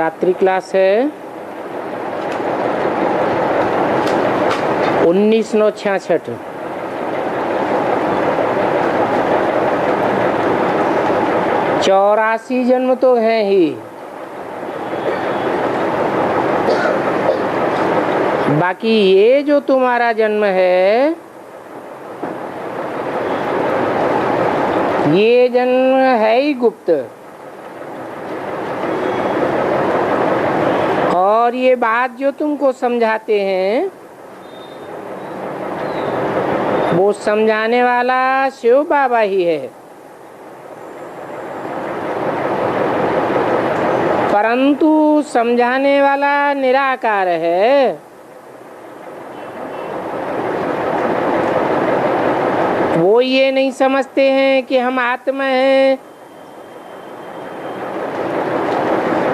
रात्रि क्लास है 1966। चौरासी जन्म तो हैं ही, बाकी ये जो तुम्हारा जन्म है, ये जन्म है ही गुप्त। और ये बात जो तुमको समझाते हैं, वो समझाने वाला शिव बाबा ही है, परंतु समझाने वाला निराकार है। वो ये नहीं समझते हैं कि हम आत्मा हैं,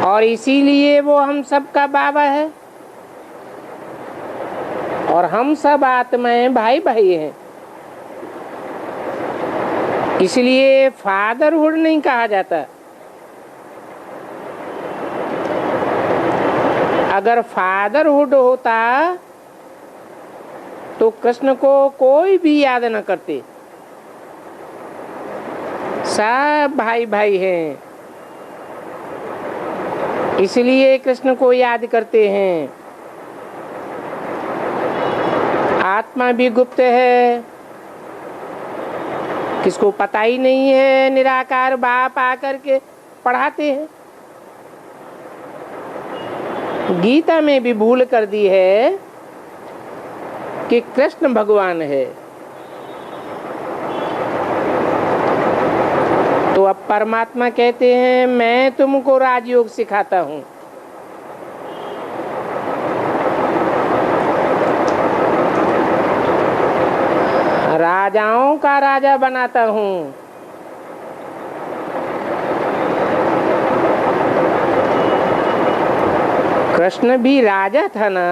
और इसीलिए वो हम सब का बाबा है, और हम सब आत्माएं भाई भाई हैं। इसलिए फादरहुड नहीं कहा जाता। अगर फादरहुड होता तो कृष्ण को कोई भी याद न करते, सब भाई भाई हैं, इसलिए कृष्ण को याद करते हैं। आत्मा भी गुप्त है, किसको पता ही नहीं है। निराकार बाप आकर के पढ़ाते हैं। गीता में भी भूल कर दी है कि कृष्ण भगवान है। तो अब परमात्मा कहते हैं मैं तुमको राजयोग सिखाता हूँ। राजाओं का राजा बनाता हूँ। कृष्ण भी राजा था ना।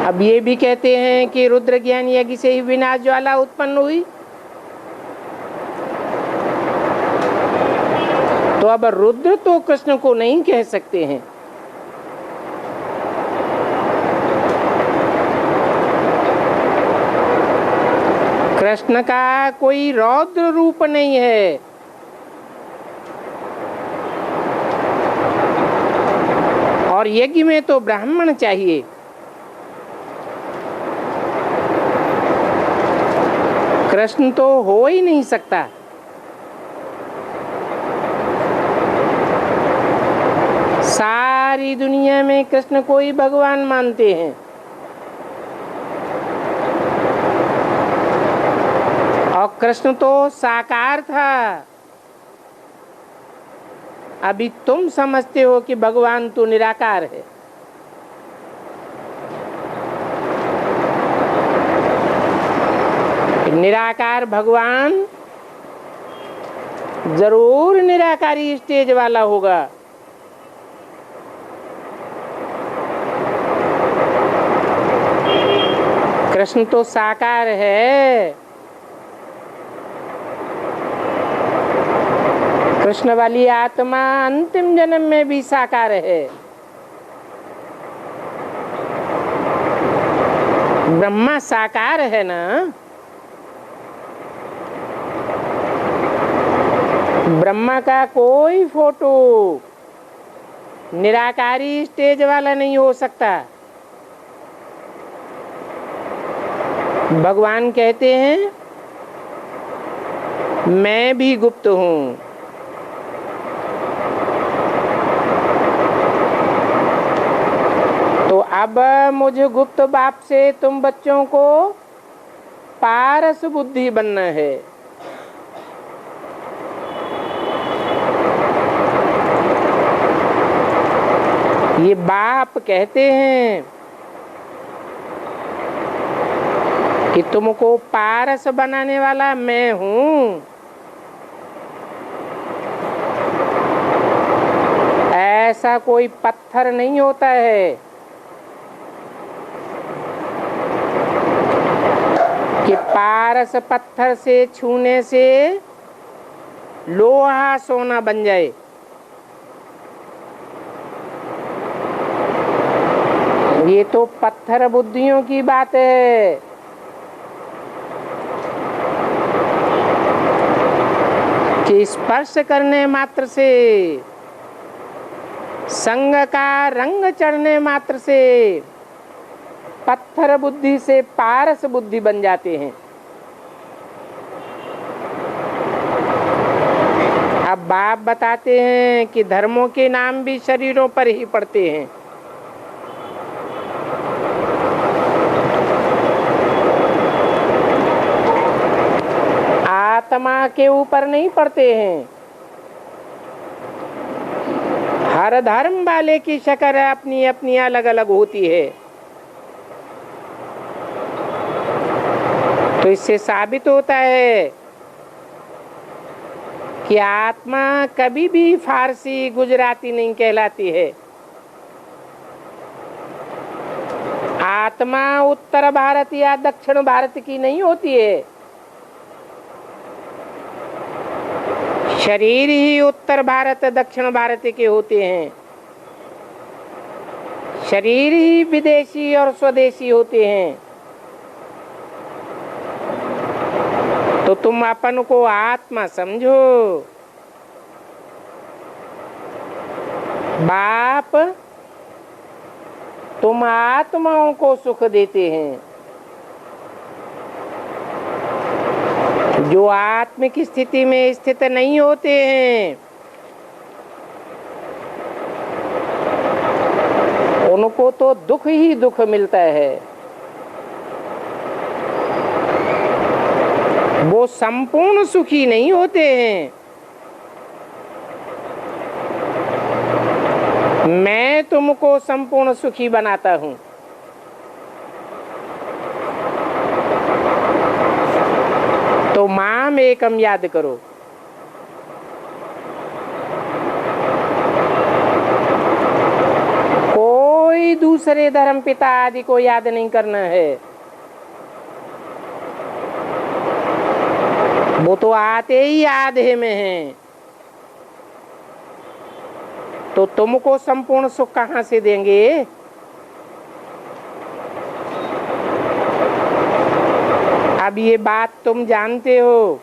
अब ये भी कहते हैं कि रुद्र ज्ञान यज्ञ से ही विनाश ज्वाला उत्पन्न हुई। तो अब रुद्र तो कृष्ण को नहीं कह सकते हैं। कृष्ण का कोई रौद्र रूप नहीं है। और यज्ञ में तो ब्राह्मण चाहिए। कृष्ण तो हो ही नहीं सकता। सारी दुनिया में कृष्ण को ही भगवान मानते हैं। और कृष्ण तो साकार था। अभी तुम समझते हो कि भगवान तो निराकार है। निराकार भगवान जरूर निराकारी स्टेज वाला होगा। कृष्ण तो साकार है। कृष्ण वाली आत्मा अंतिम जन्म में भी साकार है। ब्रह्मा साकार है ना। ब्रह्मा का कोई फोटो निराकारी स्टेज वाला नहीं हो सकता। भगवान कहते हैं मैं भी गुप्त हूँ। तो अब मुझे गुप्त बाप से तुम बच्चों को पारस बुद्धि बनना है। ये बाप कहते हैं कि तुमको पारस बनाने वाला मैं हूँ। ऐसा कोई पत्थर नहीं होता है कि पारस पत्थर से छूने से लोहा सोना बन जाए। ये तो पत्थर बुद्धियों की बात है। कि स्पर्श करने मात्र से, संग का रंग चढ़ने मात्र से पत्थर बुद्धि से पारस बुद्धि बन जाते हैं। अब बाप बताते हैं कि धर्मों के नाम भी शरीरों पर ही पड़ते हैं। आत्मा के ऊपर नहीं पड़ते हैं। हर धर्म वाले की शक्ल अपनी अपनी अलग अलग होती है। तो इससे साबित होता है कि आत्मा कभी भी फारसी गुजराती नहीं कहलाती है। आत्मा उत्तर भारत या दक्षिण भारत की नहीं होती है। शरीर ही उत्तर भारत दक्षिण भारत के होते हैं। शरीर ही विदेशी और स्वदेशी होते हैं। तो तुम अपन को आत्मा समझो। बाप तुम आत्माओं को सुख देते हैं। जो आत्मिक स्थिति में स्थित नहीं होते हैं उनको तो दुख ही दुख मिलता है। वो संपूर्ण सुखी नहीं होते हैं। मैं तुमको संपूर्ण सुखी बनाता हूं। तो माम एकम याद करो। कोई दूसरे धर्म पिता आदि को याद नहीं करना है। वो तो आते ही आधे में हैं। तो तुमको संपूर्ण सुख कहां से देंगे? अब ये बात तुम जानते हो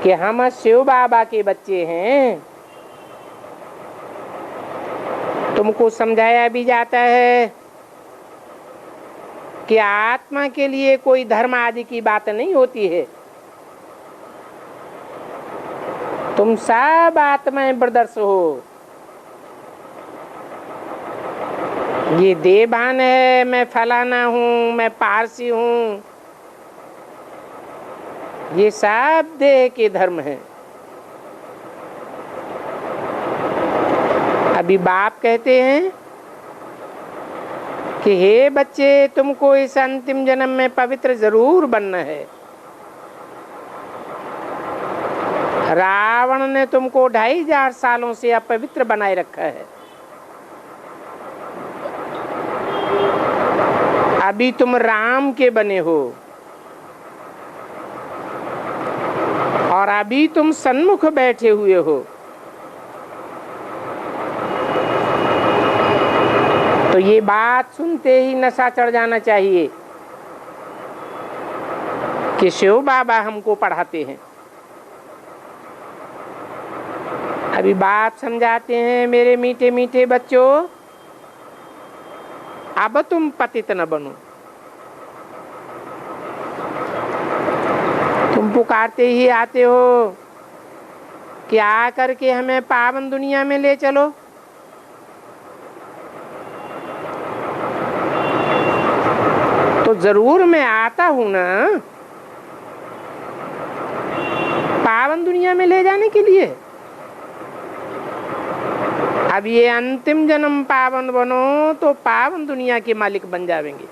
कि हम शिव बाबा के बच्चे हैं। तुमको समझाया भी जाता है कि आत्मा के लिए कोई धर्म आदि की बात नहीं होती है। तुम सब आत्माएं ब्रदर्स हो। ये देवान है, मैं फलाना हूं, मैं पारसी हूं, ये सब देह के धर्म हैं। अभी बाप कहते हैं कि हे बच्चे, तुमको इस अंतिम जन्म में पवित्र जरूर बनना है। रावण ने तुमको 2500 सालों से अपवित्र बनाए रखा है। अभी तुम राम के बने हो और अभी तुम सन्मुख बैठे हुए हो। तो ये बात सुनते ही नशा चढ़ जाना चाहिए कि शिव बाबा हमको पढ़ाते हैं। अभी बाप समझाते हैं, मेरे मीठे मीठे बच्चों, अब तुम पतित न बनो। तुम पुकारते ही आते हो कि आ करके हमें पावन दुनिया में ले चलो। तो जरूर मैं आता हूं ना पावन दुनिया में ले जाने के लिए। अब ये अंतिम जन्म पावन बनो तो पावन दुनिया के मालिक बन जाएंगे।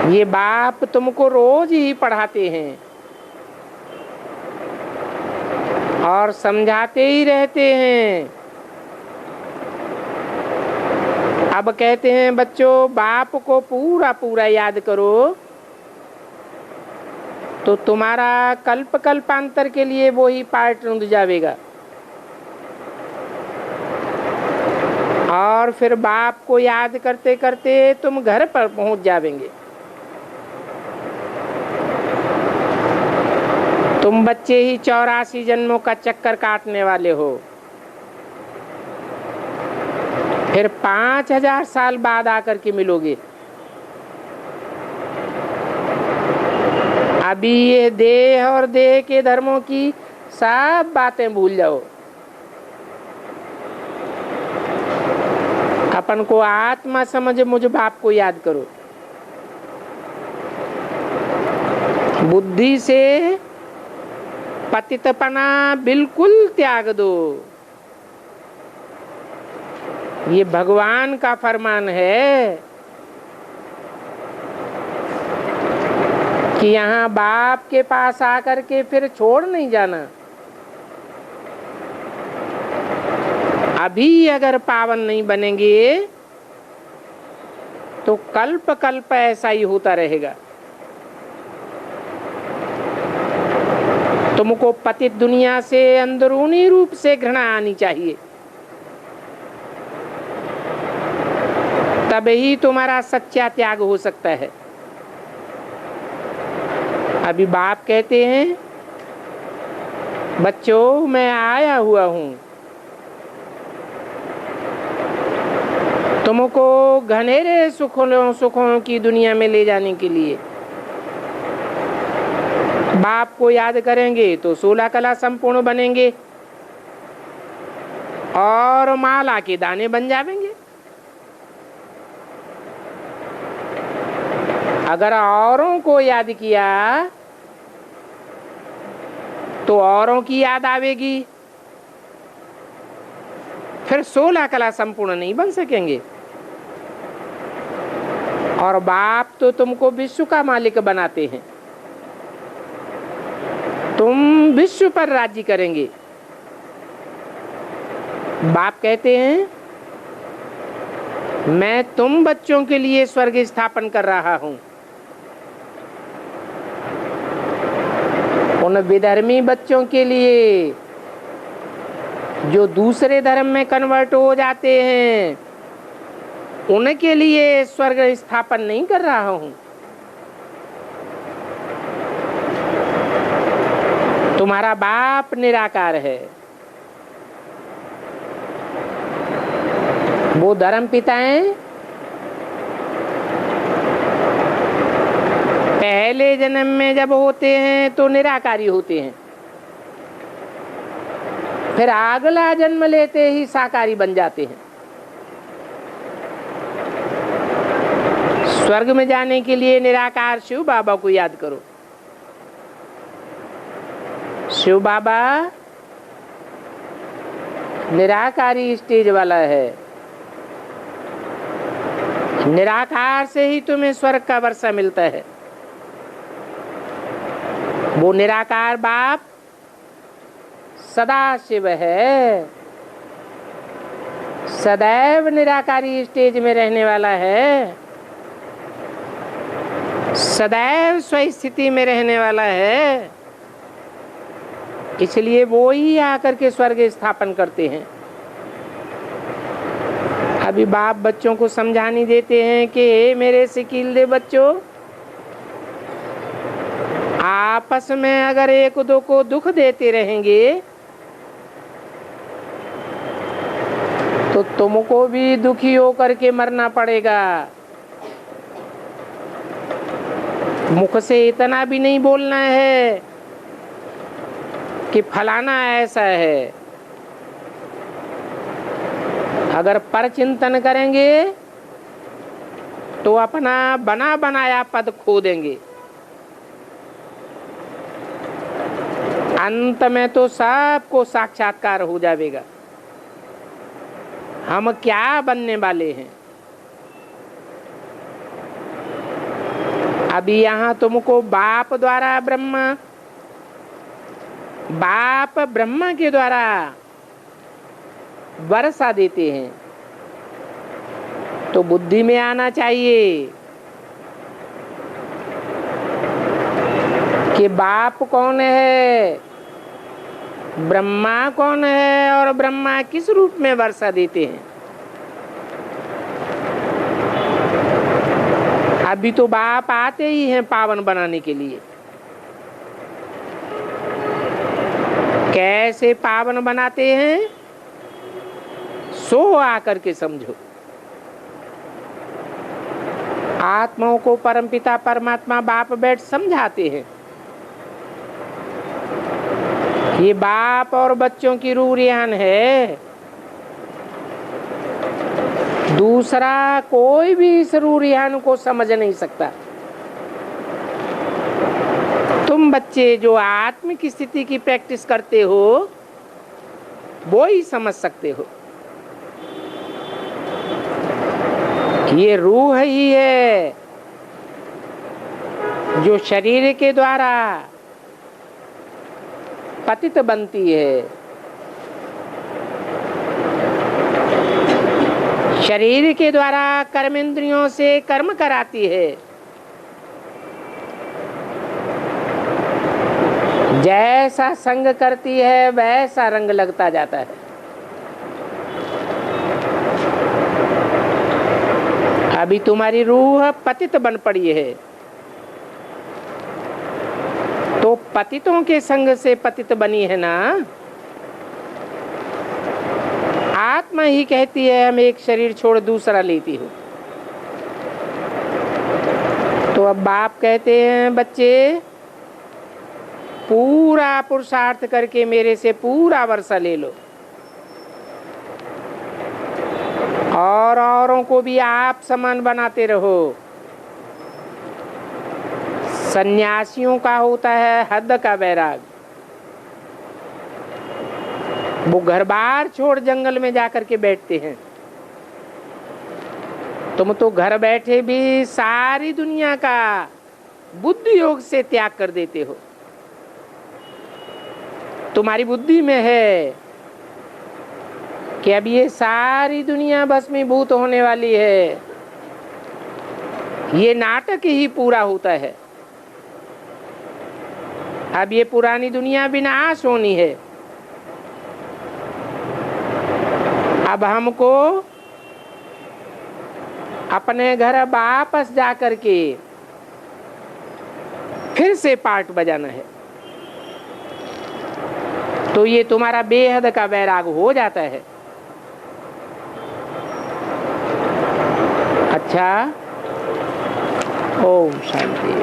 ये बाप तुमको रोज ही पढ़ाते हैं और समझाते ही रहते हैं। अब कहते हैं बच्चों, बाप को पूरा पूरा याद करो तो तुम्हारा कल्प कल्पांतर के लिए वो ही पार्ट रुंध जाएगा। और फिर बाप को याद करते करते तुम घर पर पहुंच जावेंगे। तुम बच्चे ही 84 जन्मों का चक्कर काटने वाले हो। फिर 5000 साल बाद आकर के मिलोगे। अभी ये देह और देह के धर्मों की सब बातें भूल जाओ। अपन को आत्मा समझ मुझ बाप को याद करो। बुद्धि से पतितपना बिल्कुल त्याग दो। ये भगवान का फरमान है कि यहाँ बाप के पास आकर के फिर छोड़ नहीं जाना। अभी अगर पावन नहीं बनेंगे तो कल्प कल्प ऐसा ही होता रहेगा। तुमको पतित दुनिया से अंदरूनी रूप से घृणा आनी चाहिए, तभी तुम्हारा सच्चा त्याग हो सकता है। अभी बाप कहते हैं, बच्चों मैं आया हुआ हूं तुमको घनेरे सुखों की दुनिया में ले जाने के लिए। बाप को याद करेंगे तो 16 कला संपूर्ण बनेंगे और माला के दाने बन जाएंगे। अगर औरों को याद किया तो औरों की याद आवेगी, फिर 16 कला संपूर्ण नहीं बन सकेंगे। और बाप तो तुमको विश्व का मालिक बनाते हैं, तुम विश्व पर राज्य करेंगे। बाप कहते हैं, मैं तुम बच्चों के लिए स्वर्ग स्थापन कर रहा हूं। उन विधर्मी बच्चों के लिए जो दूसरे धर्म में कन्वर्ट हो जाते हैं, उनके लिए स्वर्ग स्थापन नहीं कर रहा हूं। तुम्हारा बाप निराकार है, वो धर्म पिताएं पहले जन्म में जब होते हैं तो निराकारी होते हैं, फिर अगला जन्म लेते ही साकारी बन जाते हैं। स्वर्ग में जाने के लिए निराकार शिव बाबा को याद करो। शिव बाबा निराकारी स्टेज वाला है। निराकार से ही तुम्हें स्वर्ग का वर्षा मिलता है। वो निराकार बाप सदा शिव है, सदैव निराकारी स्टेज में रहने वाला है, सदैव स्वस्थिति में रहने वाला है। इसलिए वो ही आकर के स्वर्ग स्थापन करते हैं। अभी बाप बच्चों को समझानी देते हैं कि हे मेरे सिकील बच्चों, आपस में अगर एक दो को दुख देते रहेंगे तो तुमको भी दुखी होकर के मरना पड़ेगा। मुख से इतना भी नहीं बोलना है कि फलाना ऐसा है। अगर पर चिंतन करेंगे तो अपना बना बनाया पद खो देंगे। अंत में तो सबको साक्षात्कार हो जाएगा, हम क्या बनने वाले हैं। अभी यहाँ तुमको बाप द्वारा बाप ब्रह्मा के द्वारा वर्षा देते हैं, तो बुद्धि में आना चाहिए कि बाप कौन है, ब्रह्मा कौन है और ब्रह्मा किस रूप में वर्षा देते हैं। अभी तो बाप आते ही हैं पावन बनाने के लिए। कैसे पावन बनाते हैं सो आकर के समझो। आत्माओं को परमपिता परमात्मा बाप बैठ समझाते हैं। ये बाप और बच्चों की रूह रेहान है, दूसरा कोई भी इस रूह रेहान को समझ नहीं सकता। तुम बच्चे जो आत्म की स्थिति की प्रैक्टिस करते हो वो ही समझ सकते हो। ये रूह ही है जो शरीर के द्वारा पतित बनती है। शरीर के द्वारा कर्मेंद्रियों से कर्म कराती है। जैसा संग करती है वैसा रंग लगता जाता है। अभी तुम्हारी रूह पतित बन पड़ी है तो पतितों के संग से पतित बनी है ना। आत्मा ही कहती है हम एक शरीर छोड़ दूसरा लेती हूँ। तो अब बाप कहते हैं बच्चे पूरा पुरुषार्थ करके मेरे से पूरा वर्षा ले लो और औरों को भी आप समान बनाते रहो। सन्यासियों का होता है हद का वैराग। वो घर बार छोड़ जंगल में जाकर के बैठते हैं। तुम तो घर बैठे भी सारी दुनिया का बुद्धि योग से त्याग कर देते हो। तुम्हारी बुद्धि में है कि अब ये सारी दुनिया भस्मीभूत होने वाली है, ये नाटक ही पूरा होता है। अब ये पुरानी दुनिया विनाश होनी है। अब हमको अपने घर वापस जाकर के फिर से पार्ट बजाना है। तो ये तुम्हारा बेहद का वैराग हो जाता है। अच्छा, ओम शांति।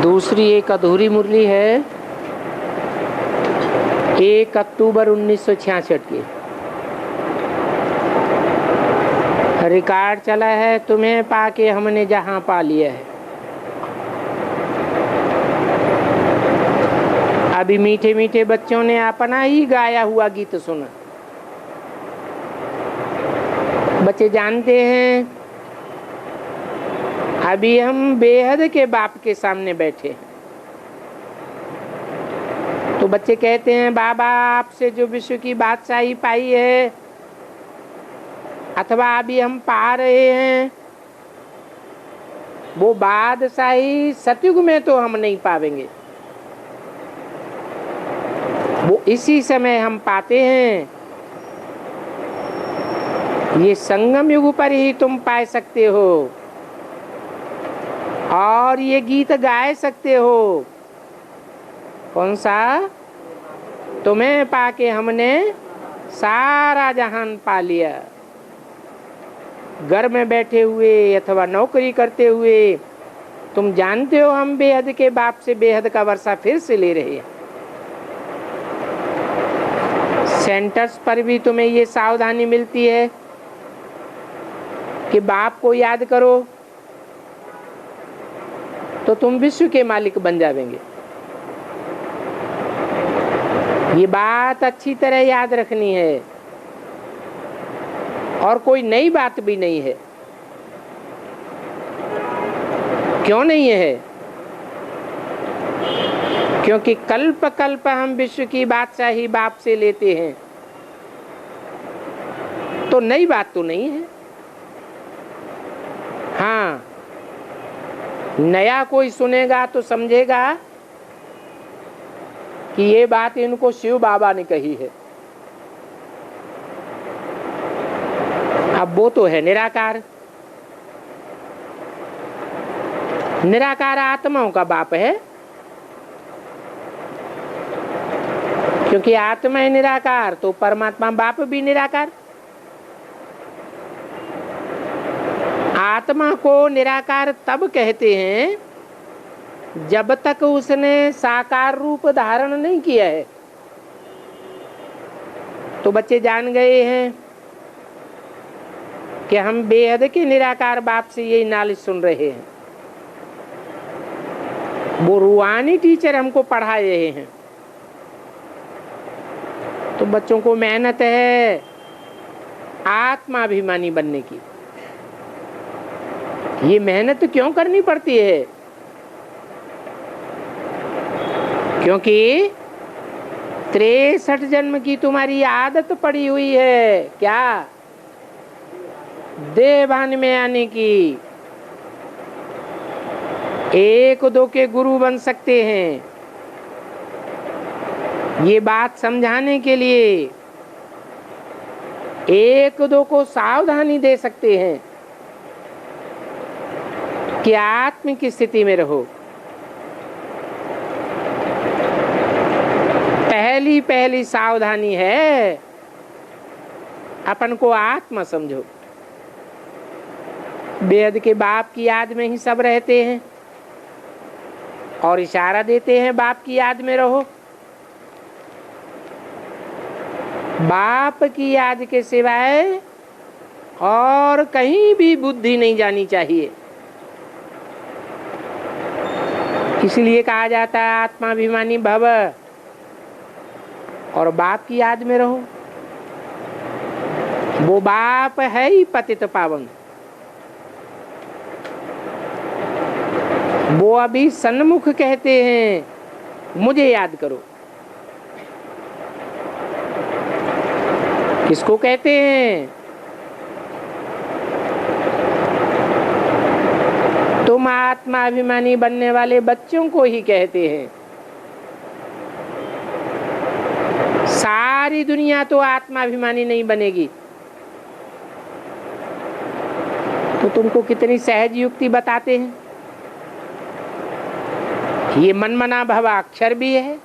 दूसरी एक अधूरी मुरली है 1 अक्टूबर 1966 की। रिकॉर्ड चला है तुम्हें पाके हमने जहां पा लिया है। अभी मीठे मीठे बच्चों ने अपना ही गाया हुआ गीत सुना। बच्चे जानते हैं अभी हम बेहद के बाप के सामने बैठे हैं। तो बच्चे कहते हैं बाबा आपसे जो विश्व की बादशाही पाई है अथवा अभी हम पा रहे हैं वो बादशाही सतयुग में तो हम नहीं पावेंगे, वो इसी समय हम पाते हैं। ये संगम युग पर ही तुम पा सकते हो और ये गीत गाए सकते हो। कौन सा? तुम्हें पाके हमने सारा जहान पा लिया। घर में बैठे हुए अथवा नौकरी करते हुए तुम जानते हो हम बेहद के बाप से बेहद का वर्षा फिर से ले रहे हैं। सेंटर्स पर भी तुम्हें ये सावधानी मिलती है कि बाप को याद करो तो तुम विश्व के मालिक बन जाएंगे। ये बात अच्छी तरह याद रखनी है और कोई नई बात भी नहीं है। क्यों नहीं है? क्योंकि कल्प कल्प हम विश्व की बादशाही बाप से लेते हैं तो नई बात तो नहीं है। हाँ, नया कोई सुनेगा तो समझेगा कि ये बात इनको शिव बाबा ने कही है। अब वो तो है निराकार। निराकार आत्माओं का बाप है, क्योंकि आत्मा है निराकार तो परमात्मा बाप भी निराकार। आत्मा को निराकार तब कहते हैं जब तक उसने साकार रूप धारण नहीं किया है। तो बच्चे जान गए हैं कि हम बेहद के निराकार बाप से यही नॉलेज सुन रहे हैं। वो रूहानी टीचर हमको पढ़ा रहे हैं। तो बच्चों को मेहनत है आत्माभिमानी बनने की। ये मेहनत क्यों करनी पड़ती है? क्योंकि 63 जन्म की तुम्हारी आदत पड़ी हुई है। क्या? देवान में आने की। एक दो के गुरु बन सकते हैं, ये बात समझाने के लिए एक दो को सावधानी दे सकते हैं कि आत्म की स्थिति में रहो। पहली सावधानी है अपन को आत्मा समझो। बेहद के बाप की याद में ही सब रहते हैं और इशारा देते हैं बाप की याद में रहो। बाप की याद के सिवाय और कहीं भी बुद्धि नहीं जानी चाहिए। इसलिए कहा जाता है आत्माभिमानी भव, और बाप की याद में रहो। वो बाप है ही पतित पावन। वो अभी सन्मुख कहते हैं मुझे याद करो। किसको कहते हैं? तुम आत्माभिमानी बनने वाले बच्चों को ही कहते हैं। सारी दुनिया तो आत्माभिमानी नहीं बनेगी। तो तुमको कितनी सहज युक्ति बताते हैं। ये मनमना भवा अक्षर भी है,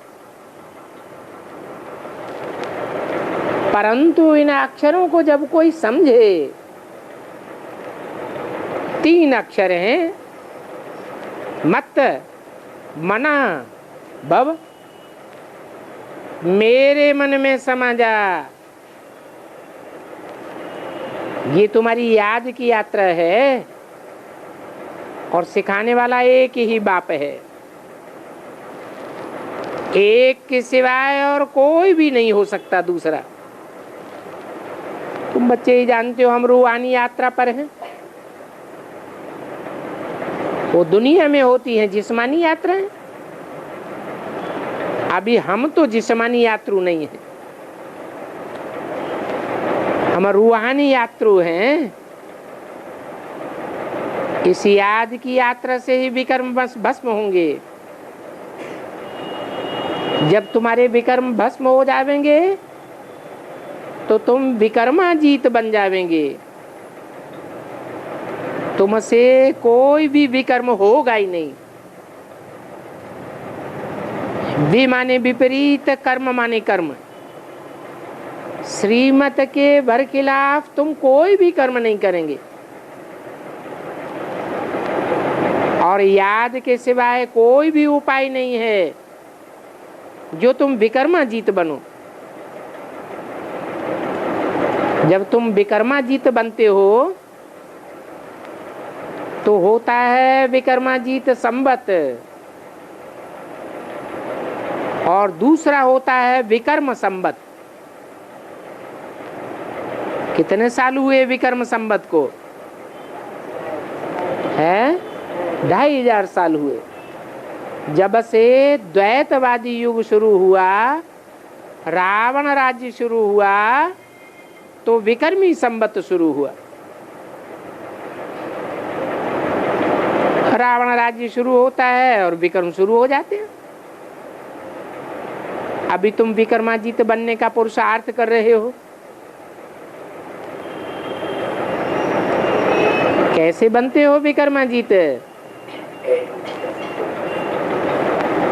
परंतु इन अक्षरों को जब कोई समझे, 3 अक्षर हैं, मत, मना, भव। मेरे मन में समा जा। ये तुम्हारी याद की यात्रा है और सिखाने वाला एक ही बाप है। एक के सिवाय और कोई भी नहीं हो सकता दूसरा। तुम बच्चे ही जानते हो हम रूहानी यात्रा पर हैं। वो दुनिया में होती हैं जिस्मानी यात्राएं। अभी हम तो जिस्मानी यात्रु नहीं हैं, हम रूहानी यात्रु हैं। इस याद की यात्रा से ही विकर्म भस्म होंगे। जब तुम्हारे विकर्म भस्म हो जाएंगे तो तुम विकर्माजीत बन जाएंगे। तुमसे कोई भी विकर्म होगा ही नहीं। वि माने विपरीत, कर्म माने कर्म। श्रीमत के बरखिलाफ तुम कोई भी कर्म नहीं करेंगे। और याद के सिवाय कोई भी उपाय नहीं है जो तुम विकर्माजीत बनो। जब तुम विकर्माजीत बनते हो तो होता है विकर्माजीत संवत, और दूसरा होता है विकर्म संवत। कितने साल हुए विकर्म संवत को? है 2500 साल हुए। जब से द्वैतवादी युग शुरू हुआ, रावण राज्य शुरू हुआ, तो विकर्मी संवत शुरू हुआ। रावण राज्य शुरू होता है और विक्रम शुरू हो जाते हैं। अभी तुम विक्रमाजीत बनने का पुरुषार्थ कर रहे हो। कैसे बनते हो विक्रमाजीत?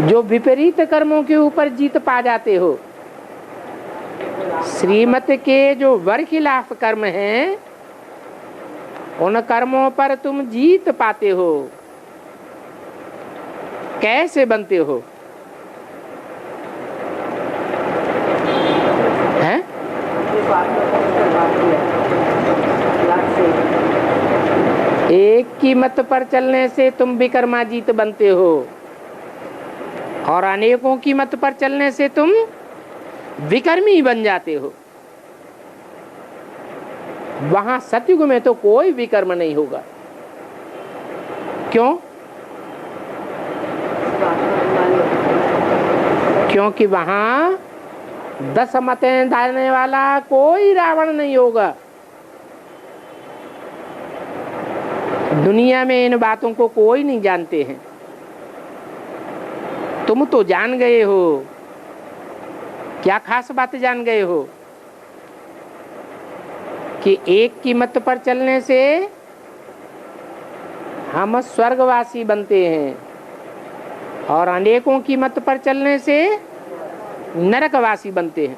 जो विपरीत कर्मों के ऊपर जीत पा जाते हो। श्रीमत के जो बरखिलाफ कर्म हैं, उन कर्मों पर तुम जीत पाते हो। कैसे बनते हो? हैं? एक की मत पर चलने से तुम विक्रमाजीत बनते हो और अनेकों की मत पर चलने से तुम विकर्मी बन जाते हो। वहां सतयुग में तो कोई विकर्म नहीं होगा। क्यों? क्योंकि वहां 10 मतें डालने वाला कोई रावण नहीं होगा। दुनिया में इन बातों को कोई नहीं जानते हैं। तुम तो जान गए हो। क्या खास बात जान गए हो? कि एक की मत पर चलने से हम स्वर्गवासी बनते हैं और अनेकों की मत पर चलने से नरकवासी बनते हैं।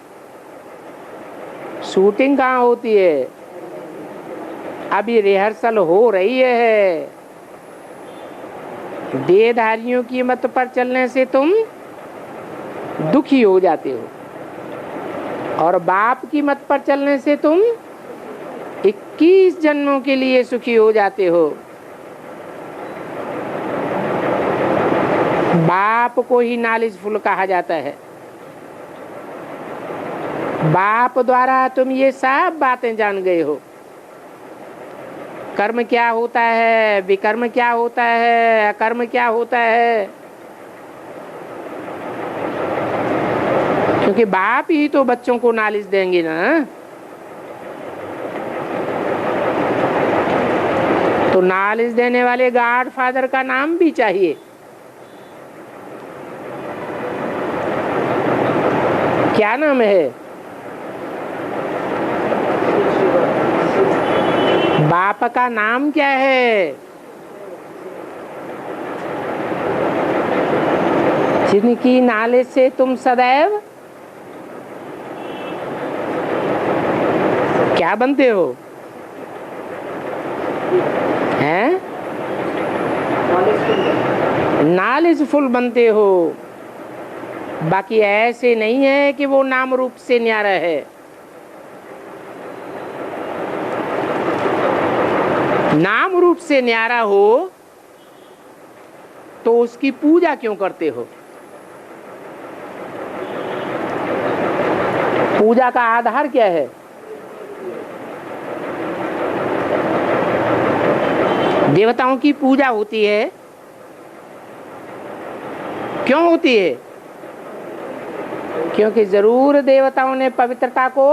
शूटिंग कहाँ होती है? अभी रिहर्सल हो रही है। देहधारियों की मत पर चलने से तुम दुखी हो जाते हो और बाप की मत पर चलने से तुम 21 जन्मों के लिए सुखी हो जाते हो। बाप को ही नॉलेजफुल कहा जाता है। बाप द्वारा तुम ये सब बातें जान गए हो। कर्म क्या होता है, विकर्म क्या होता है, अकर्म क्या होता है। क्योंकि बाप ही तो बच्चों को नॉलेज देंगे ना। तो नॉलेज देने वाले गॉड फादर का नाम भी चाहिए। क्या नाम है? बाप का नाम क्या है? जिनकी नॉलेज से तुम सदैव क्या बनते हो? हैं? नॉलेजफुल बनते हो। बाकी ऐसे नहीं है कि वो नाम रूप से न्यारा है। नाम रूप से न्यारा हो तो उसकी पूजा क्यों करते हो? पूजा का आधार क्या है? देवताओं की पूजा होती है। क्यों होती है? क्योंकि जरूर देवताओं ने पवित्रता को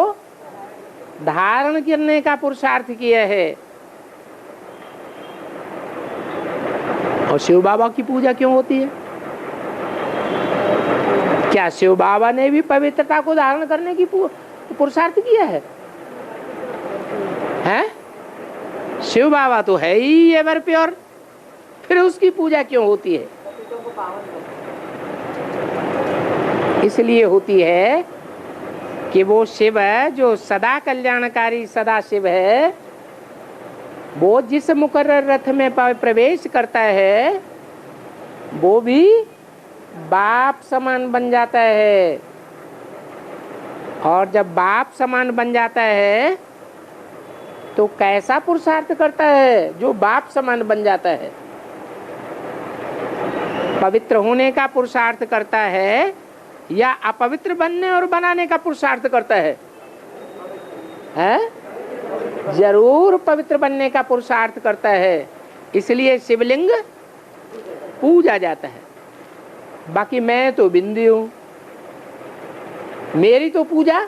धारण करने का पुरुषार्थ किया है। और शिव बाबा की पूजा क्यों होती है? क्या शिव बाबा ने भी पवित्रता को धारण करने की पुरुषार्थ किया है? हैं? शिव बाबा तो है ही एवर प्योर, फिर उसकी पूजा क्यों होती है? इसलिए होती है कि वो शिव है जो सदा कल्याणकारी सदा शिव है। वो जिस मुकर्रर रथ में प्रवेश करता है वो भी बाप समान बन जाता है। और जब बाप समान बन जाता है तो कैसा पुरुषार्थ करता है जो बाप समान बन जाता है? पवित्र होने का पुरुषार्थ करता है या अपवित्र बनने और बनाने का पुरुषार्थ करता है? जरूर पवित्र बनने का पुरुषार्थ करता है। इसलिए शिवलिंग पूजा जाता है। बाकी मैं तो बिंदी हूं, मेरी तो पूजा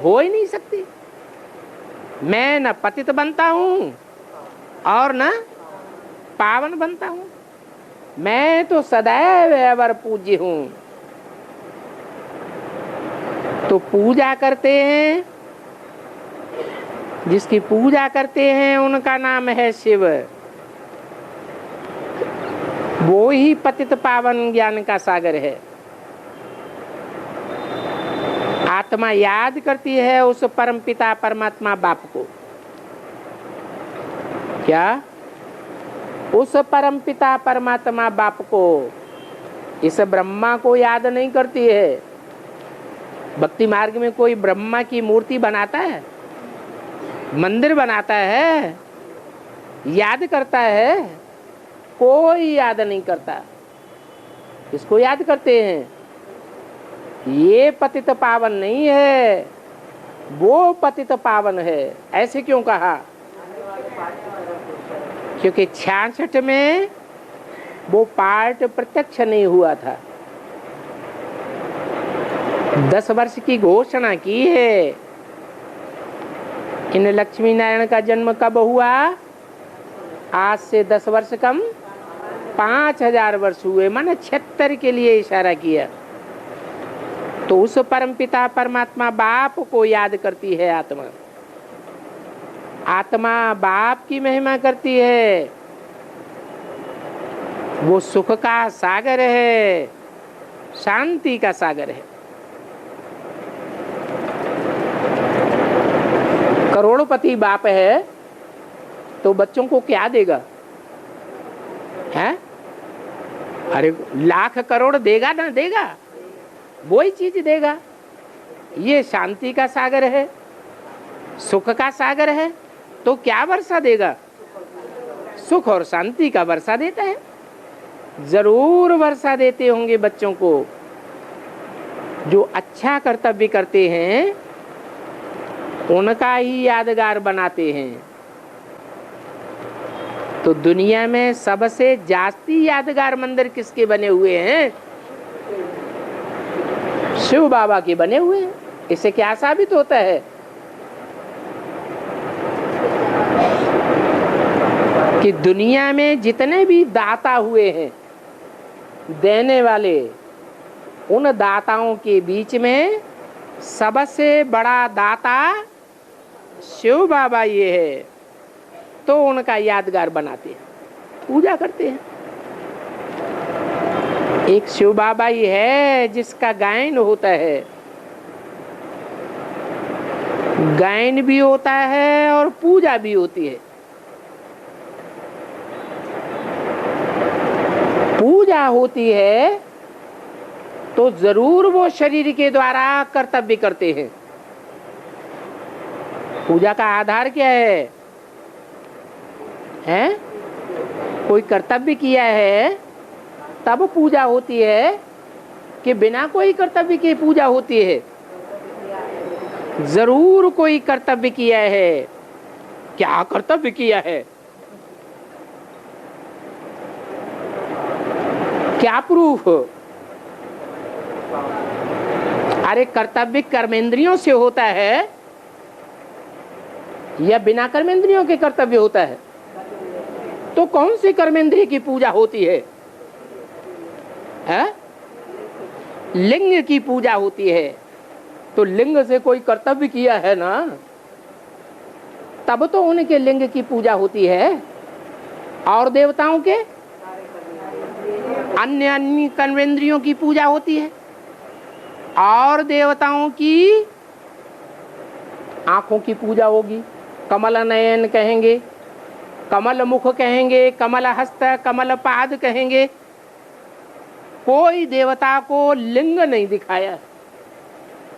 हो ही नहीं सकती। मैं न पतित बनता हूँ और न पावन बनता हूँ, मैं तो सदैव अवर पूज्य हूँ। तो पूजा करते हैं, जिसकी पूजा करते हैं उनका नाम है शिव। वो ही पतित पावन ज्ञान का सागर है। आत्मा याद करती है उस परमपिता परमात्मा बाप को। क्या? उस परमपिता परमात्मा बाप को, इस ब्रह्मा को याद नहीं करती है। भक्ति मार्ग में कोई ब्रह्मा की मूर्ति बनाता है, मंदिर बनाता है, याद करता है? कोई याद नहीं करता। इसको याद करते हैं। ये पतित पावन नहीं है, वो पतित पावन है। ऐसे क्यों कहा? क्योंकि 66 में वो पाठ प्रत्यक्ष नहीं हुआ था। 10 वर्ष की घोषणा की है। इन लक्ष्मी नारायण का जन्म कब हुआ? आज से 10 वर्ष कम 5000 वर्ष हुए, माने 76 के लिए इशारा किया। तो उस परमपिता परमात्मा बाप को याद करती है आत्मा। आत्मा बाप की महिमा करती है। वो सुख का सागर है, शांति का सागर है। करोड़पति बाप है तो बच्चों को क्या देगा? है? अरे लाख करोड़ देगा ना देगा, वही चीज देगा। ये शांति का सागर है, सुख का सागर है, तो क्या वर्षा देगा? सुख और शांति का वर्षा देता है। जरूर वर्षा देते होंगे बच्चों को। जो अच्छा कर्तव्य करते हैं उनका ही यादगार बनाते हैं। तो दुनिया में सबसे जास्ती यादगार मंदिर किसके बने हुए हैं? शिव बाबा के बने हुए हैं। इससे क्या साबित होता है? कि दुनिया में जितने भी दाता हुए हैं, देने वाले, उन दाताओं के बीच में सबसे बड़ा दाता शिव बाबा ये है। तो उनका यादगार बनाते हैं, पूजा करते हैं। एक शिव बाबा ही है जिसका गायन होता है। गायन भी होता है और पूजा भी होती है। पूजा होती है तो जरूर वो शरीर के द्वारा कर्तव्य करते हैं। पूजा का आधार क्या है? हैं? कोई कर्तव्य किया है तब पूजा होती है कि बिना कोई कर्तव्य के पूजा होती है? जरूर कोई कर्तव्य किया है। क्या कर्तव्य किया है? क्या प्रूफ? अरे कर्तव्य कर्मेंद्रियों से होता है या बिना कर्मेंद्रियों के कर्तव्य होता है? तो कौन सी कर्मेंद्रिय की पूजा होती है? लिंग की पूजा होती है। तो लिंग से कोई कर्तव्य किया है ना, तब तो उनके लिंग की पूजा होती है। और देवताओं के अन्य अन्य कर्मेंद्रियों की पूजा होती है। और देवताओं की आंखों की पूजा होगी। कमल नयन कहेंगे, कमल मुख कहेंगे, कमल हस्त, कमल पाद कहेंगे। कोई देवता को लिंग नहीं दिखाया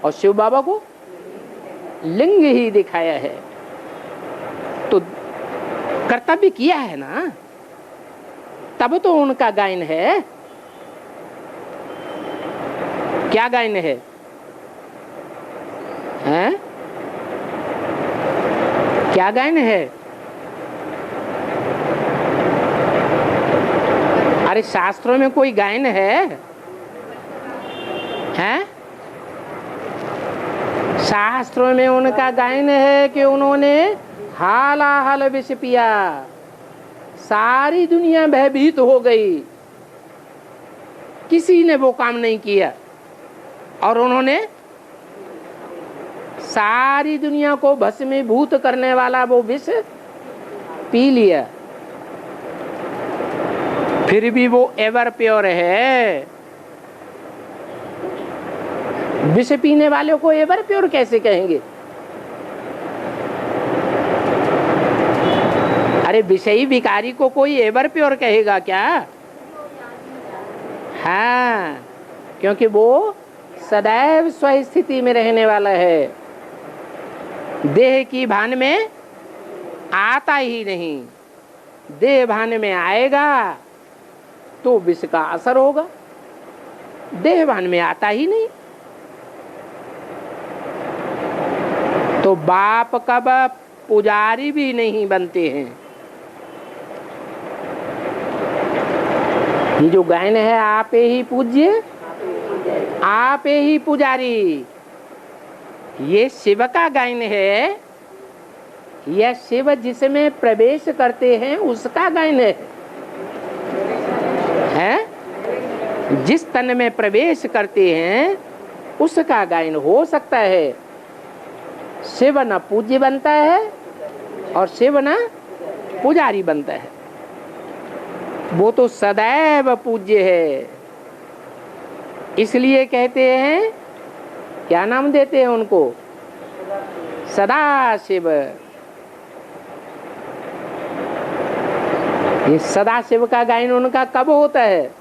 और शिव बाबा को लिंग ही दिखाया है। तो कर्तव्य किया है ना, तब तो उनका गायन है। क्या गायन है? हैं? क्या गायन है? अरे शास्त्रों में कोई गायन है? हैं? शास्त्रों में उनका गायन है कि उन्होंने हालाहल विष पिया, सारी दुनिया भयभीत हो गई, किसी ने वो काम नहीं किया और उन्होंने सारी दुनिया को भस्मीभूत करने वाला वो विष पी लिया। फिर भी वो एवर प्योर है। विष पीने वाले को एवर प्योर कैसे कहेंगे? अरे विषयी भिखारी को कोई एवर प्योर कहेगा क्या? हाँ, क्योंकि वो सदैव स्वस्थिति में रहने वाला है, देह की भान में आता ही नहीं। देह भान में आएगा तो विष का असर होगा, देह भान में आता ही नहीं। तो बाप कब पुजारी भी नहीं बनते हैं। ये जो गायन है, आप ही पूज्य आप ही पुजारी, ये शिव का गायन है। यह शिव जिसमें प्रवेश करते हैं उसका गायन है? जिस तन में प्रवेश करते हैं उसका गायन हो सकता है। शिव न पूज्य बनता है और शिव न पुजारी बनता है, वो तो सदैव पूज्य है। इसलिए कहते हैं, क्या नाम देते हैं उनको? सदा शिव। ये सदा शिव का गायन उनका कब होता है?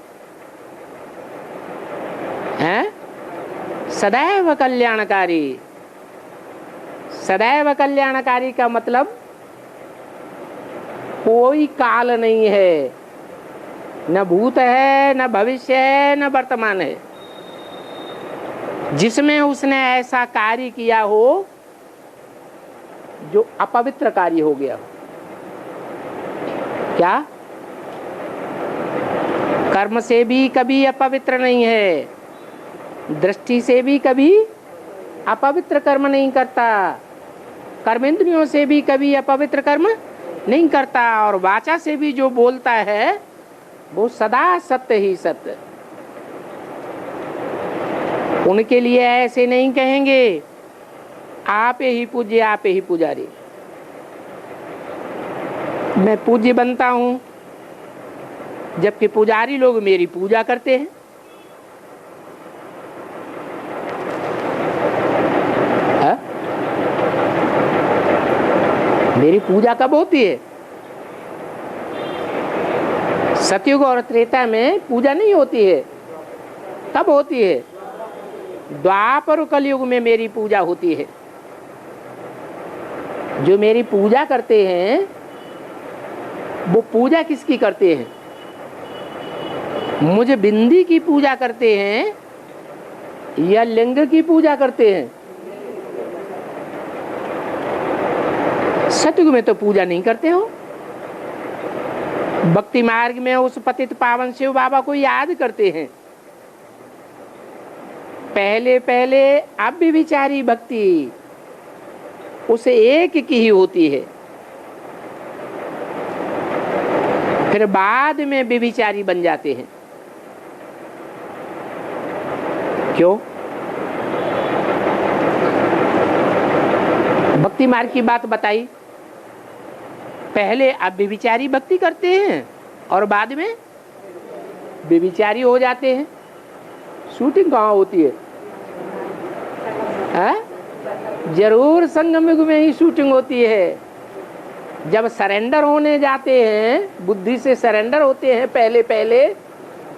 हैं? सदैव कल्याणकारी। सदैव कल्याणकारी का मतलब कोई काल नहीं है, न भूत है, न भविष्य है, न वर्तमान है, जिसमें उसने ऐसा कार्य किया हो जो अपवित्र कार्य हो गया हो। क्या? कर्म से भी कभी अपवित्र नहीं है, दृष्टि से भी कभी अपवित्र कर्म नहीं करता, कर्मेंद्रियों से भी कभी अपवित्र कर्म नहीं करता, और वाचा से भी जो बोलता है वो सदा सत्य ही सत्य। उनके लिए ऐसे नहीं कहेंगे आप ही पूज्य आप ही पुजारी। मैं पूज्य बनता हूं जबकि पुजारी लोग मेरी पूजा करते हैं। मेरी पूजा कब होती है? सतयुग और त्रेता में पूजा नहीं होती है। कब होती है? द्वापर कलयुग में मेरी पूजा होती है। जो मेरी पूजा करते हैं वो पूजा किसकी करते हैं? मुझे बिंदी की पूजा करते हैं या लिंग की पूजा करते हैं? सतयुग में तो पूजा नहीं करते हो। भक्ति मार्ग में उस पतित पावन शिव बाबा को याद करते हैं। पहले पहले अव्यभिचारी भक्ति उसे एक की ही होती है, फिर बाद में व्यभिचारी बन जाते हैं। क्यों? भक्ति मार्ग की बात बताई। पहले अव्यभिचारी भक्ति करते हैं और बाद में व्यभिचारी हो जाते हैं। शूटिंग कहाँ होती है? जरूर संगम युग में ही शूटिंग होती है। जब सरेंडर होने जाते हैं, बुद्धि से सरेंडर होते हैं पहले पहले,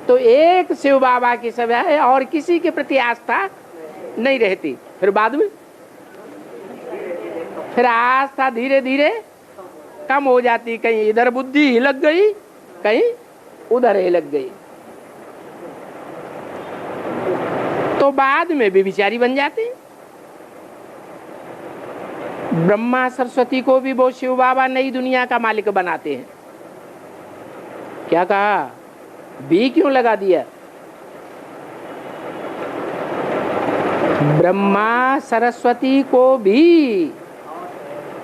तो एक शिव बाबा की सेवा है और किसी के प्रति आस्था नहीं रहती। फिर बाद में फिर आस्था धीरे धीरे कम हो जाती, कहीं इधर बुद्धि हिलक गई, कहीं उधर हिलक गई, तो बाद में भी विचारी बन जाते हैं। ब्रह्मा सरस्वती को भी वो शिव बाबा नई दुनिया का मालिक बनाते हैं। क्या कहा? भी क्यों लगा दिया? ब्रह्मा सरस्वती को भी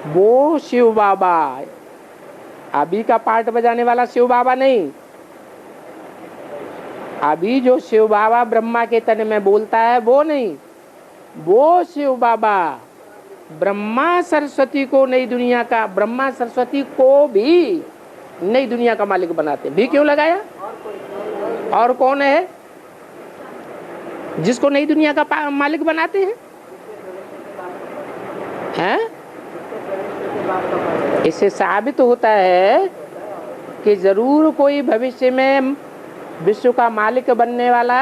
वो शिव बाबा, अभी का पार्ट बजाने वाला शिव बाबा नहीं, अभी जो शिव बाबा ब्रह्मा के तन में बोलता है वो नहीं, वो शिव बाबा ब्रह्मा सरस्वती को नई दुनिया का, ब्रह्मा सरस्वती को भी नई दुनिया का मालिक बनाते। भी क्यों लगाया? और कौन है जिसको नई दुनिया का मालिक बनाते हैं? हैं? इससे साबित होता है कि जरूर कोई भविष्य में विश्व का मालिक बनने वाला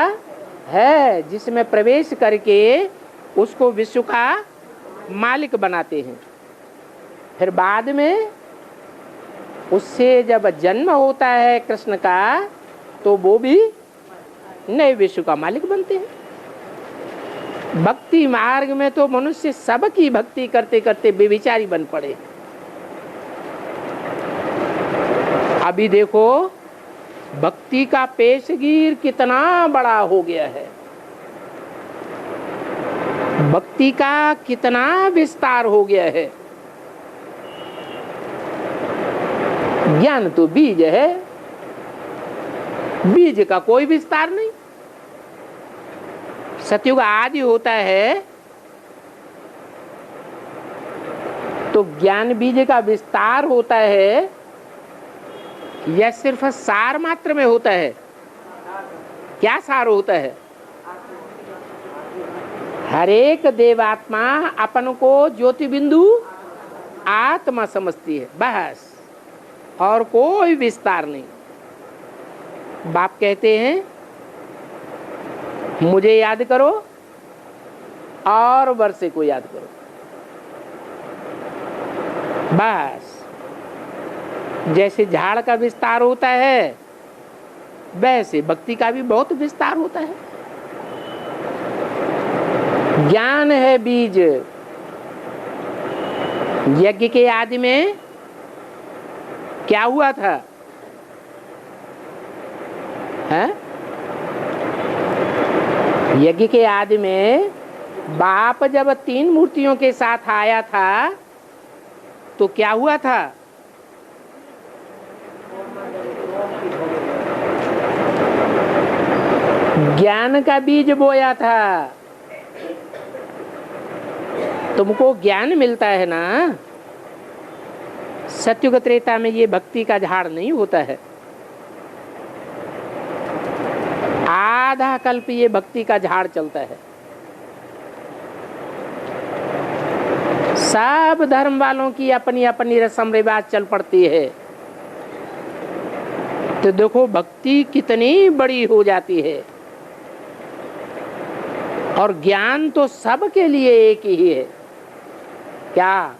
है, जिसमें प्रवेश करके उसको विश्व का मालिक बनाते हैं। फिर बाद में उससे जब जन्म होता है कृष्ण का, तो वो भी नए विश्व का मालिक बनते हैं। भक्ति मार्ग में तो मनुष्य सबकी भक्ति करते करते बेविचारी बन पड़े। अभी देखो भक्ति का पेशगीर कितना बड़ा हो गया है, भक्ति का कितना विस्तार हो गया है। ज्ञान तो बीज है, बीज का कोई विस्तार नहीं। सतयुग आदि होता है तो ज्ञान बीज का विस्तार होता है या सिर्फ सार मात्र में होता है? क्या सार होता है? हर एक देवात्मा अपन को ज्योति बिंदु आत्मा समझती है, बस, और कोई विस्तार नहीं। बाप कहते हैं मुझे याद करो और वर्षे को याद करो, बस। जैसे झाड़ का विस्तार होता है वैसे भक्ति का भी बहुत विस्तार होता है। ज्ञान है बीज। यज्ञ के आदि में क्या हुआ था? है? यज्ञ के आदि में बाप जब 3 मूर्तियों के साथ आया था तो क्या हुआ था? ज्ञान का बीज बोया था। तुमको ज्ञान मिलता है ना। सतयुग त्रेता में ये भक्ति का झाड़ नहीं होता है। आधा कल्प ये भक्ति का झाड़ चलता है। सब धर्म वालों की अपनी अपनी रस्म रिवाज चल पड़ती है। तो देखो भक्ति कितनी बड़ी हो जाती है। और ज्ञान तो सबके लिए एक ही है। क्या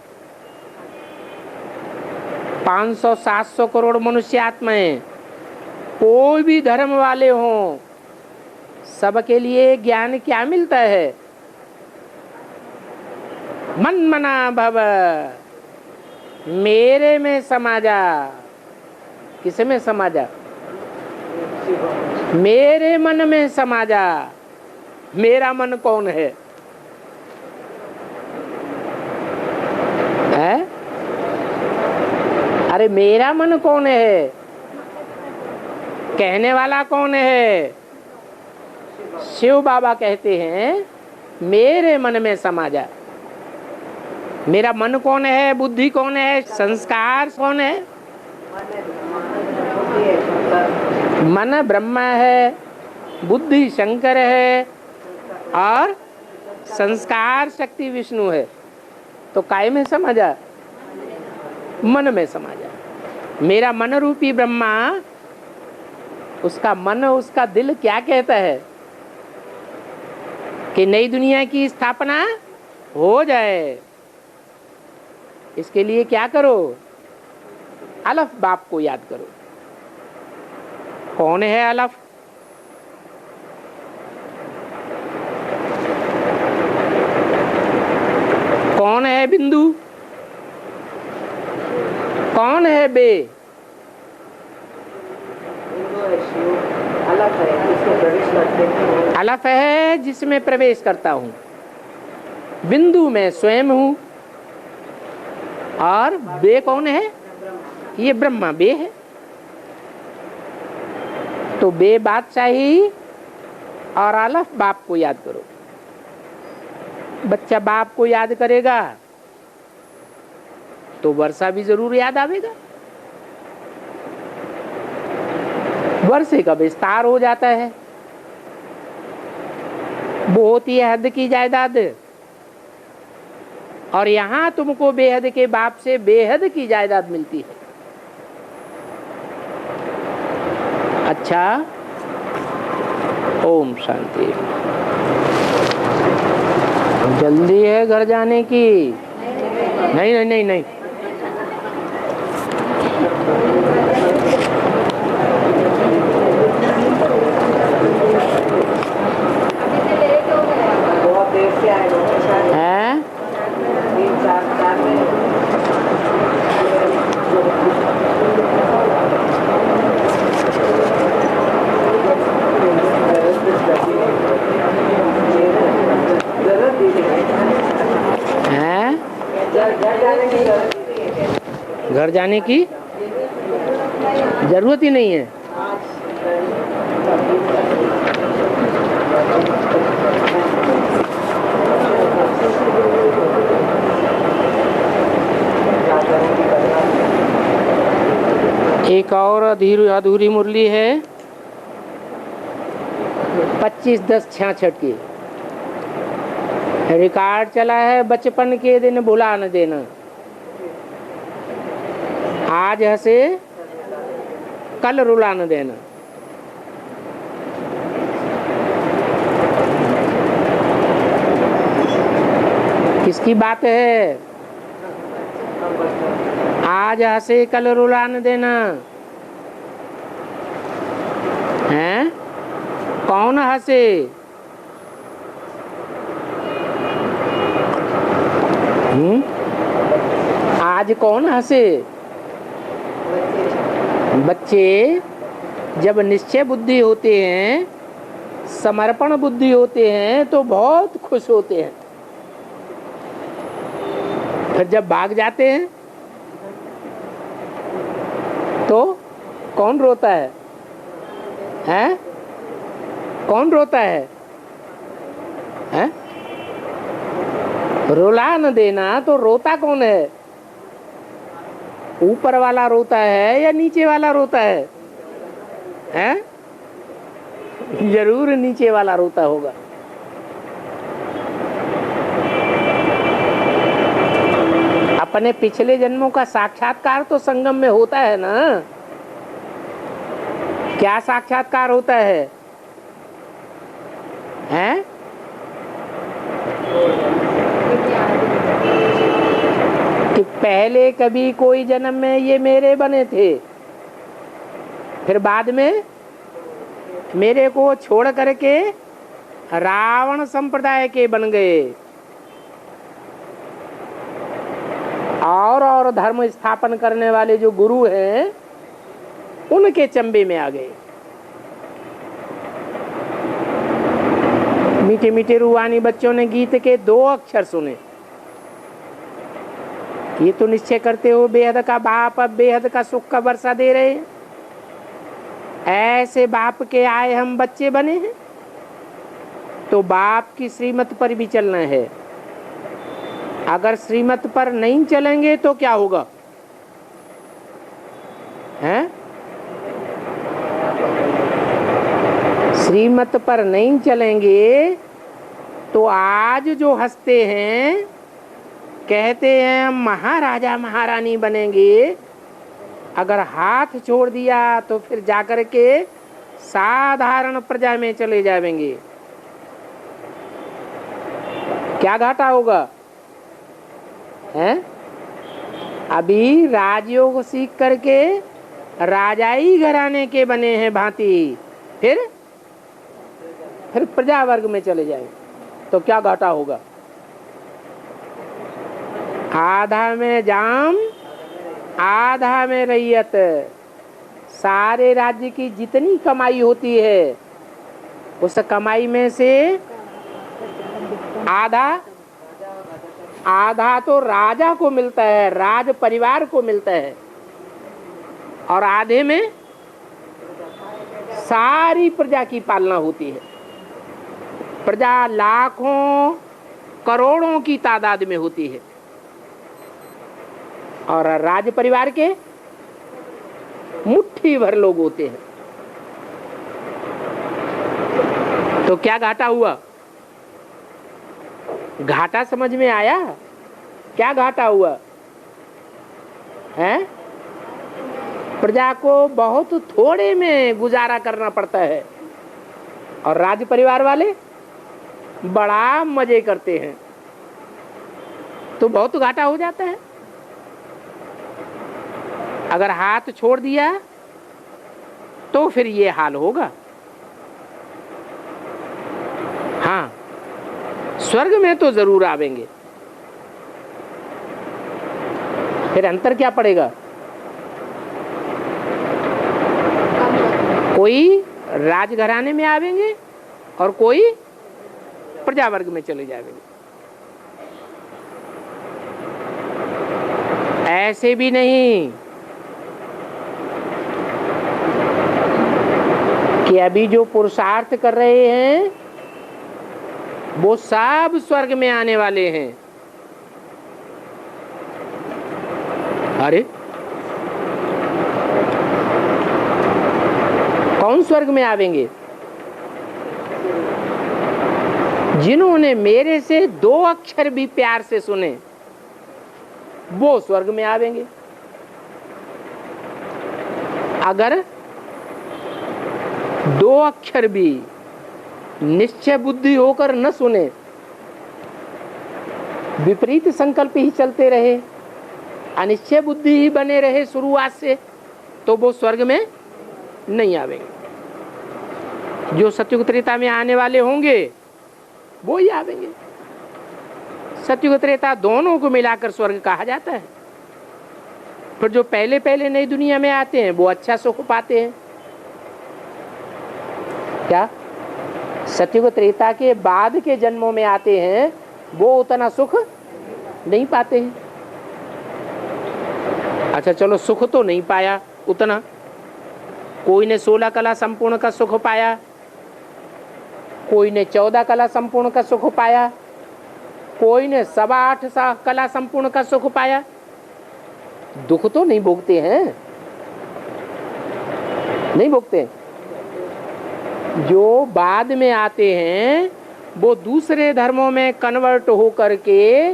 500-700 करोड़ मनुष्य आत्माएं, कोई भी धर्म वाले हों, सबके लिए ज्ञान क्या मिलता है? मन मना भव, मेरे में समा जा। किसे में समा जा? मेरे मन में समा जा। मेरा मन कौन है? है? अरे मेरा मन कौन है? कहने वाला कौन है? शिव बाबा कहते हैं मेरे मन में समा जा। मेरा मन कौन है? बुद्धि कौन है? संस्कार कौन है? मन ब्रह्मा है, बुद्धि शंकर है और संस्कार शक्ति विष्णु है। तो काय में समा जा? मन में समा जा। मेरा मन रूपी ब्रह्मा, उसका मन, उसका दिल क्या कहता है कि नई दुनिया की स्थापना हो जाए। इसके लिए क्या करो? अलफ बाप को याद करो। कौन है अलफ? कौन है बिंदु? कौन है बे? अलफ है जिसमें प्रवेश करता हूँ। बिंदु मैं स्वयं हूं। और बे कौन है? ये ब्रह्मा बे है। तो बे बादशाही और अलफ बाप को याद करो। बच्चा बाप को याद करेगा तो वर्षा भी जरूर याद आवेगा। वर्षे का विस्तार हो जाता है। वो होती है हद की जायदाद, और यहां तुमको बेहद के बाप से बेहद की जायदाद मिलती है। अच्छा, ओम शांति। जल्दी है घर जाने की? नहीं नहीं नहीं नहीं। घर जाने की जरूरत ही नहीं है। एक और अधूरी मुरली है 25/10/66 की। रिकॉर्ड चला है बचपन के दिन भुला न देना। आज हंसे कल रुला न देना। किसकी बात है? आज हंसे कल रुला न देना। हैं? कौन हंसे? आज कौन हंसे? बच्चे जब निश्चय बुद्धि होते हैं, समर्पण बुद्धि होते हैं तो बहुत खुश होते हैं। फिर जब भाग जाते हैं तो कौन रोता है? हैं? कौन रोता है? हैं? रुला न देना तो रोता कौन है? ऊपर वाला रोता है या नीचे वाला रोता है? हैं? जरूर नीचे वाला रोता होगा। अपने पिछले जन्मों का साक्षात्कार तो संगम में होता है ना। क्या साक्षात्कार होता है? हैं? कि पहले कभी कोई जन्म में ये मेरे बने थे, फिर बाद में मेरे को छोड़ करके रावण संप्रदाय के बन गए और धर्म स्थापन करने वाले जो गुरु हैं उनके चंबे में आ गए। मीठे मीठे रूहानी बच्चों ने गीत के 2 अक्षर सुने। ये तो निश्चय करते हो बेहद का बाप अब बेहद का सुख का वर्षा दे रहे हैं। ऐसे बाप के आए हम बच्चे बने हैं तो बाप की श्रीमत पर भी चलना है। अगर श्रीमत पर नहीं चलेंगे तो क्या होगा? हैं? श्रीमत पर नहीं चलेंगे तो आज जो हंसते हैं, कहते हैं हम महाराजा महारानी बनेंगे, अगर हाथ छोड़ दिया तो फिर जाकर के साधारण प्रजा में चले जाएंगे। क्या घाटा होगा? हैं? अभी राजयोग सीख करके राजाई घराने के बने हैं भांति, फिर प्रजा वर्ग में चले जाएंगे तो क्या घाटा होगा? आधा में जाम आधा में रैयत। सारे राज्य की जितनी कमाई होती है उस कमाई में से आधा आधा तो राजा को मिलता है, राज परिवार को मिलता है, और आधे में सारी प्रजा की पालना होती है। प्रजा लाखों करोड़ों की तादाद में होती है, और राज परिवार के मुट्ठी भर लोग होते हैं। तो क्या घाटा हुआ? घाटा समझ में आया? क्या घाटा हुआ है? प्रजा को बहुत थोड़े में गुजारा करना पड़ता है, और राज परिवार वाले बड़ा मजे करते हैं, तो बहुत घाटा हो जाता है। अगर हाथ छोड़ दिया तो फिर ये हाल होगा। हाँ, स्वर्ग में तो जरूर आवेंगे। फिर अंतर क्या पड़ेगा? कोई राजघराने में आवेंगे और कोई प्रजा वर्ग में चले जाएंगे। ऐसे भी नहीं कि अभी जो पुरुषार्थ कर रहे हैं वो सब स्वर्ग में आने वाले हैं। अरे कौन स्वर्ग में आवेंगे? जिन्होंने मेरे से 2 अक्षर भी प्यार से सुने वो स्वर्ग में आवेंगे। अगर 2 अक्षर भी निश्चय बुद्धि होकर न सुने, विपरीत संकल्प ही चलते रहे, अनिश्चय बुद्धि ही बने रहे शुरुआत से, तो वो स्वर्ग में नहीं आवेंगे। जो सतयुग त्रेता में आने वाले होंगे वो ही आवेंगे। सतयुग त्रेता दोनों को मिलाकर स्वर्ग कहा जाता है। फिर जो पहले पहले नई दुनिया में आते हैं वो अच्छा सुख पाते हैं। क्या सतयुग त्रेता के बाद के जन्मों में आते हैं वो उतना सुख नहीं पाते हैं। अच्छा चलो, सुख तो नहीं पाया उतना। कोई ने 16 कला संपूर्ण का सुख पाया, कोई ने 14 कला संपूर्ण का सुख पाया, कोई ने 8.25 कला संपूर्ण का सुख पाया। दुख तो नहीं भोगते हैं, नहीं भोगते। जो बाद में आते हैं वो दूसरे धर्मों में कन्वर्ट हो करके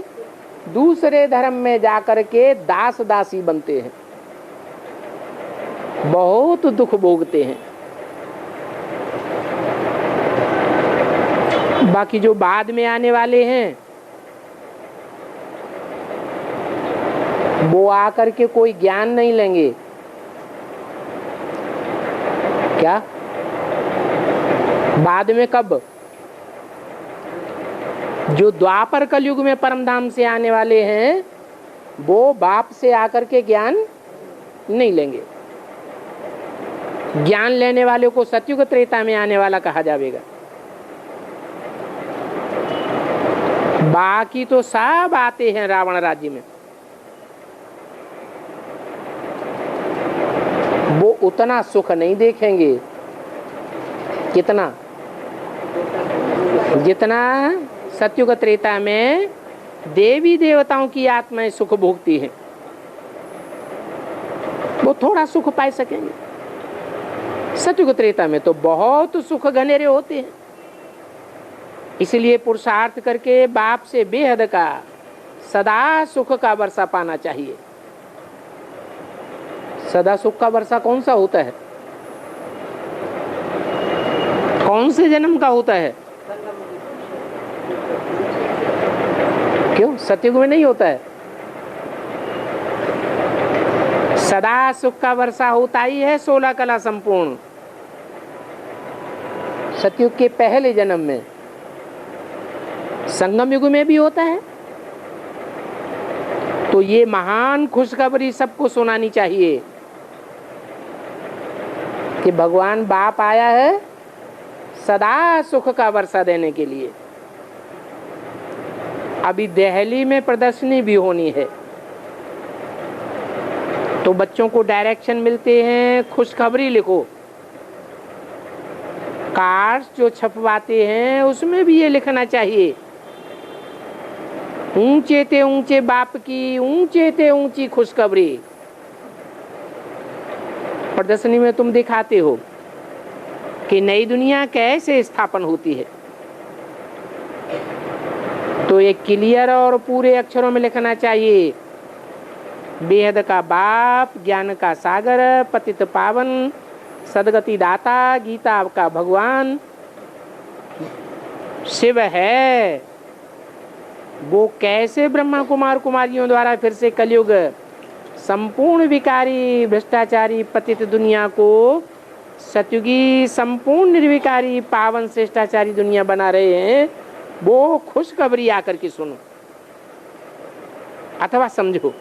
दूसरे धर्म में जाकर के दास दासी बनते हैं, बहुत दुख भोगते हैं। बाकी जो बाद में आने वाले हैं वो आकर के कोई ज्ञान नहीं लेंगे। क्या बाद में? कब? जो द्वापर कलयुग में परमधाम से आने वाले हैं वो बाप से आकर के ज्ञान नहीं लेंगे। ज्ञान लेने वाले को सतयुग त्रेता में आने वाला कहा जाएगा। बाकी तो सब आते हैं रावण राज्य में। वो उतना सुख नहीं देखेंगे कितना, जितना सतयुग त्रेता में देवी देवताओं की आत्माएं सुख भोगती हैं। वो थोड़ा सुख पा सकेंगे। सतयुग त्रेता में तो बहुत सुख घनेरे होते हैं। इसलिए पुरुषार्थ करके बाप से बेहद का सदा सुख का वर्षा पाना चाहिए। सदा सुख का वर्षा कौन सा होता है? कौन से जन्म का होता है? क्यों सतयुग में नहीं होता है? सदा सुख का वर्षा होता ही है 16 कला संपूर्ण सतयुग के पहले जन्म में। संगम युग में भी होता है। तो ये महान खुशखबरी सबको सुनानी चाहिए कि भगवान बाप आया है सदा सुख का वर्षा देने के लिए। अभी दिल्ली में प्रदर्शनी भी होनी है, तो बच्चों को डायरेक्शन मिलते हैं, खुशखबरी लिखो। कार्ड्स जो छपवाते हैं उसमें भी ये लिखना चाहिए, ऊंचे ते ऊंचे बाप की ऊंचे ते ऊंची खुशखबरी। प्रदर्शनी में तुम दिखाते हो कि नई दुनिया कैसे स्थापन होती है, तो एक क्लियर और पूरे अक्षरों में लिखना चाहिए, बेहद का बाप, ज्ञान का सागर, पतित पावन, सदगति दाता, गीता का भगवान शिव है। वो कैसे ब्रह्मा कुमार कुमारियों द्वारा फिर से कलयुग संपूर्ण विकारी भ्रष्टाचारी पतित दुनिया को सतयुगी संपूर्ण निर्विकारी पावन श्रेष्ठाचारी दुनिया बना रहे हैं, वो खुशखबरी आकर के सुनो अथवा समझो।